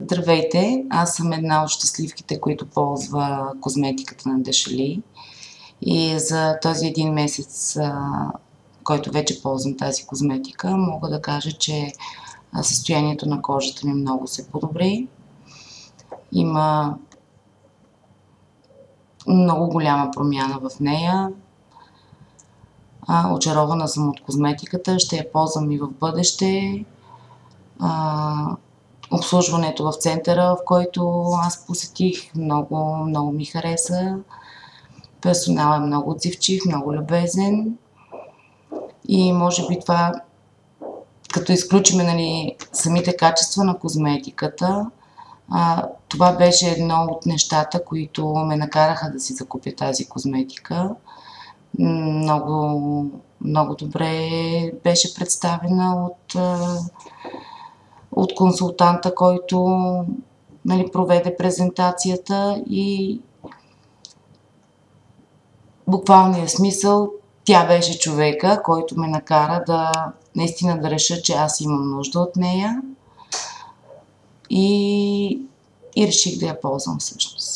Здравейте! Аз съм една от щастливките, които ползва козметиката на Дешали. И за този един месец, който вече ползвам тази козметика, мога да кажа, че състоянието на кожата ми много се подобри. Има много голяма промяна в нея. Очарована съм от козметиката, ще я ползвам и в бъдеще. Обслужването в центъра, в който аз посетих, много ми хареса. Персоналът е много отзивчив, много любезен. И може би това, като изключиме, нали, самите качества на козметиката, това беше едно от нещата, които ме накараха да си закупя тази козметика. Много добре беше представена от консултанта, който, нали, проведе презентацията, и буквалния смисъл тя беше човека, който ме накара наистина да реша, че аз имам нужда от нея, и реших да я ползвам всъщност.